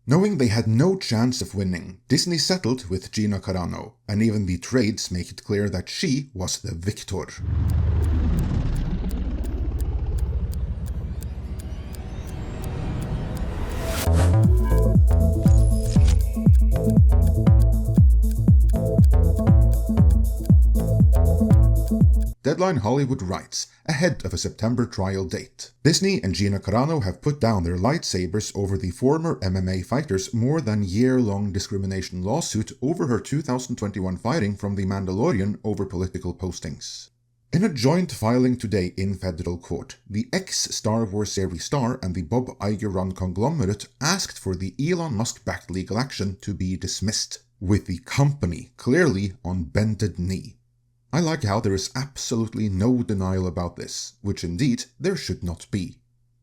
Knowing they had no chance of winning, Disney settled with Gina Carano, and even the trades make it clear that she was the victor. Deadline Hollywood writes, ahead of a September trial date. Disney and Gina Carano have put down their lightsabers over the former MMA fighter's more than year-long discrimination lawsuit over her 2021 firing from The Mandalorian over political postings. In a joint filing today in federal court, the ex-Star Wars series star and the Bob Iger-run conglomerate asked for the Elon Musk-backed legal action to be dismissed, with the company clearly on bended knee. I like how there is absolutely no denial about this, which indeed there should not be.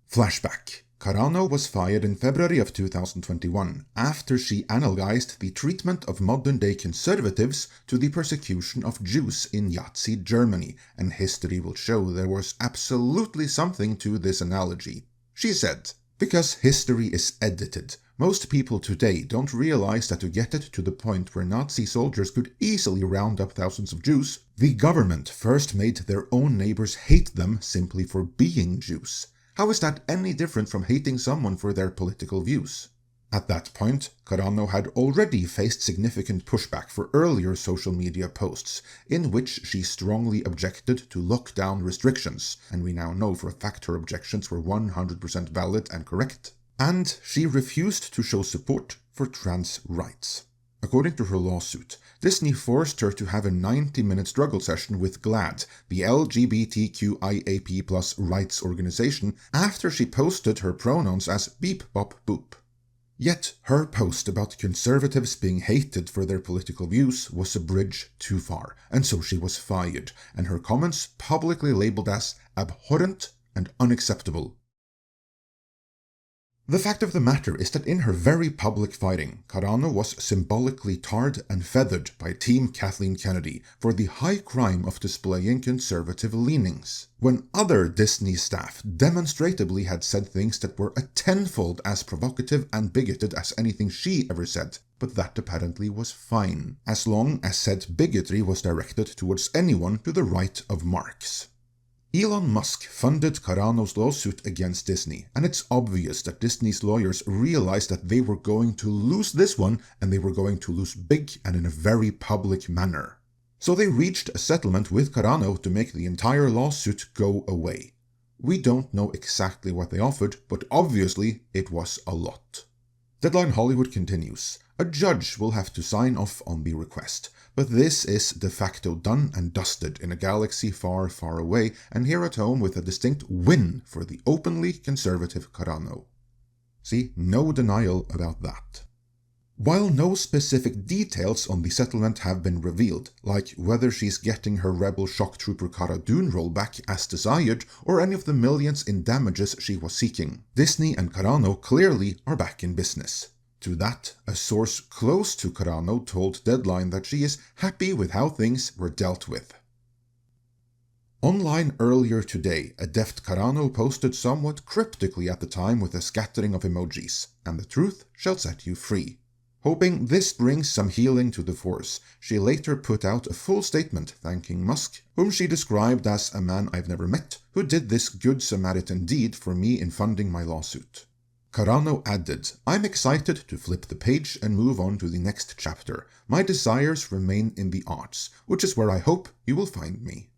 Flashback. Carano was fired in February of 2021 after she analyzed the treatment of modern-day conservatives to the persecution of Jews in Nazi Germany, and history will show there was absolutely something to this analogy. She said, "Because history is edited, most people today don't realize that to get it to the point where Nazi soldiers could easily round up thousands of Jews, the government first made their own neighbors hate them simply for being Jews. How is that any different from hating someone for their political views?" At that point, Carano had already faced significant pushback for earlier social media posts, in which she strongly objected to lockdown restrictions, and we now know for a fact her objections were 100% valid and correct. And she refused to show support for trans rights. According to her lawsuit, Disney forced her to have a 90-minute struggle session with GLAAD, the LGBTQIAP+ rights organization, after she posted her pronouns as beep bop boop. Yet her post about conservatives being hated for their political views was a bridge too far, and so she was fired, and her comments publicly labeled as abhorrent and unacceptable. The fact of the matter is that in her very public fighting, Carano was symbolically tarred and feathered by Team Kathleen Kennedy for the high crime of displaying conservative leanings, when other Disney staff demonstrably had said things that were a tenfold as provocative and bigoted as anything she ever said, but that apparently was fine, as long as said bigotry was directed towards anyone to the right of Marx. Elon Musk funded Carano's lawsuit against Disney, and it's obvious that Disney's lawyers realized that they were going to lose this one, and they were going to lose big and in a very public manner. So they reached a settlement with Carano to make the entire lawsuit go away. We don't know exactly what they offered, but obviously it was a lot. Deadline Hollywood continues. A judge will have to sign off on the request, but this is de facto done and dusted in a galaxy far, far away, and here at home with a distinct win for the openly conservative Carano. See, no denial about that. While no specific details on the settlement have been revealed, like whether she's getting her rebel shock trooper Cara Dune rollback as desired, or any of the millions in damages she was seeking, Disney and Carano clearly are back in business. To that, a source close to Carano told Deadline that she is happy with how things were dealt with. Online earlier today, a deft Carano posted somewhat cryptically at the time with a scattering of emojis, "And the truth shall set you free." Hoping this brings some healing to the Force, she later put out a full statement thanking Musk, whom she described as a man I've never met, who did this good Samaritan deed for me in funding my lawsuit. Carano added, "I'm excited to flip the page and move on to the next chapter. My desires remain in the arts, which is where I hope you will find me."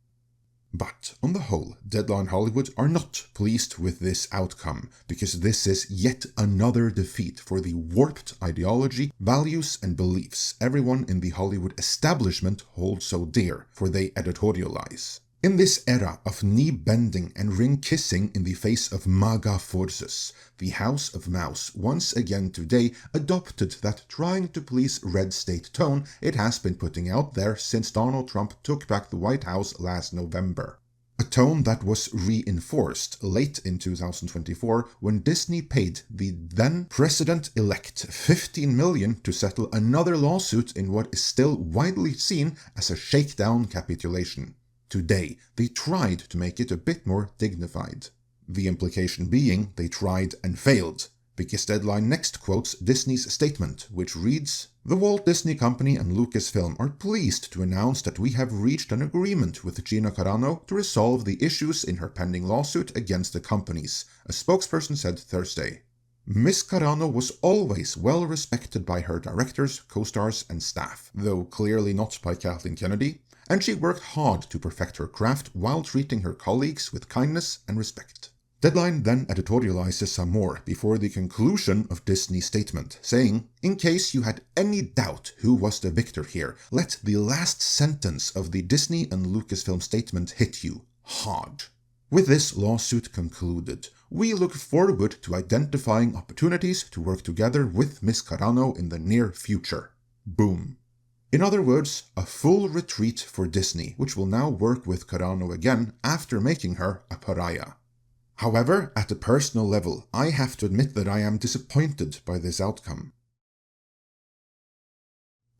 But, on the whole, Deadline Hollywood are not pleased with this outcome, because this is yet another defeat for the warped ideology, values and beliefs everyone in the Hollywood establishment holds so dear, for they editorialize. In this era of knee-bending and ring-kissing in the face of MAGA forces, the House of Mouse once again today adopted that trying to please red state tone it has been putting out there since Donald Trump took back the White House last November. A tone that was reinforced late in 2024 when Disney paid the then president-elect $15 million to settle another lawsuit in what is still widely seen as a shakedown capitulation. Today, they tried to make it a bit more dignified. The implication being they tried and failed. because Deadline next quotes Disney's statement, which reads, "The Walt Disney Company and Lucasfilm are pleased to announce that we have reached an agreement with Gina Carano to resolve the issues in her pending lawsuit against the companies," a spokesperson said Thursday. Miss Carano was always well respected by her directors, co-stars, and staff, though clearly not by Kathleen Kennedy, and she worked hard to perfect her craft while treating her colleagues with kindness and respect. Deadline then editorializes some more before the conclusion of Disney's statement, saying, "In case you had any doubt who was the victor here, let the last sentence of the Disney and Lucasfilm statement hit you hard. With this lawsuit concluded, we look forward to identifying opportunities to work together with Miss Carano in the near future." Boom. In other words, a full retreat for Disney, which will now work with Carano again after making her a pariah. However, at a personal level, I have to admit that I am disappointed by this outcome.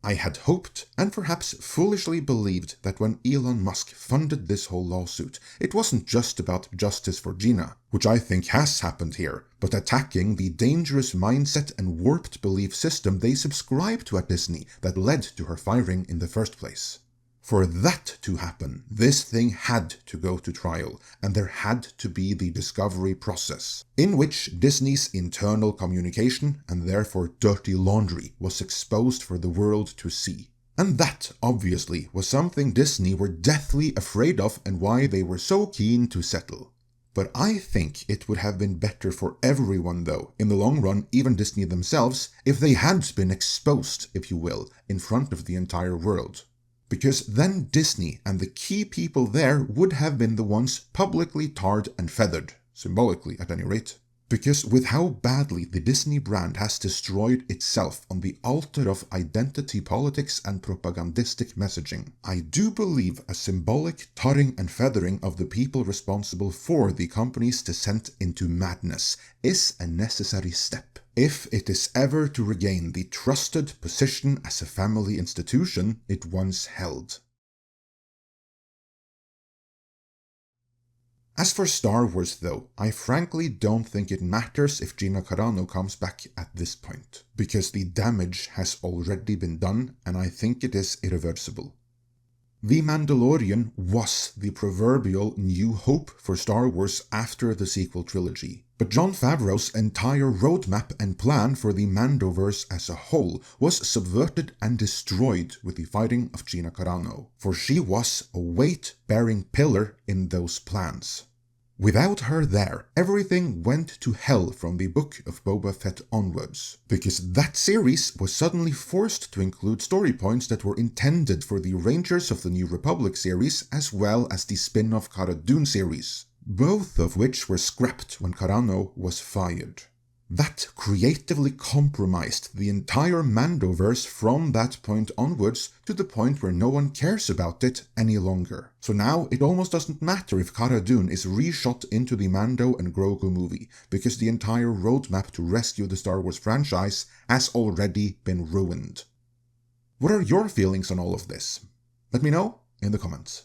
I had hoped, and perhaps foolishly believed, that when Elon Musk funded this whole lawsuit, it wasn't just about justice for Gina, which I think has happened here, but attacking the dangerous mindset and warped belief system they subscribe to at Disney that led to her firing in the first place. For that to happen, this thing had to go to trial, and there had to be the discovery process, in which Disney's internal communication, and therefore dirty laundry, was exposed for the world to see. And that, obviously, was something Disney were deathly afraid of and why they were so keen to settle. But I think it would have been better for everyone though, in the long run, even Disney themselves, if they had been exposed, if you will, in front of the entire world. Because then Disney and the key people there would have been the ones publicly tarred and feathered, symbolically at any rate. Because with how badly the Disney brand has destroyed itself on the altar of identity politics and propagandistic messaging, I do believe a symbolic tarring and feathering of the people responsible for the company's descent into madness is a necessary step, if it is ever to regain the trusted position as a family institution it once held. As for Star Wars though, I frankly don't think it matters if Gina Carano comes back at this point, because the damage has already been done and I think it is irreversible. The Mandalorian was the proverbial new hope for Star Wars after the sequel trilogy, but Jon Favreau's entire roadmap and plan for the Mandoverse as a whole was subverted and destroyed with the firing of Gina Carano, for she was a weight-bearing pillar in those plans. Without her there, everything went to hell from the Book of Boba Fett onwards, because that series was suddenly forced to include story points that were intended for the Rangers of the New Republic series as well as the spin-off Cara Dune series, both of which were scrapped when Carano was fired. That creatively compromised the entire Mandoverse from that point onwards to the point where no one cares about it any longer. So now it almost doesn't matter if Cara Dune is reshot into the Mando and Grogu movie, because the entire roadmap to rescue the Star Wars franchise has already been ruined. What are your feelings on all of this? Let me know in the comments.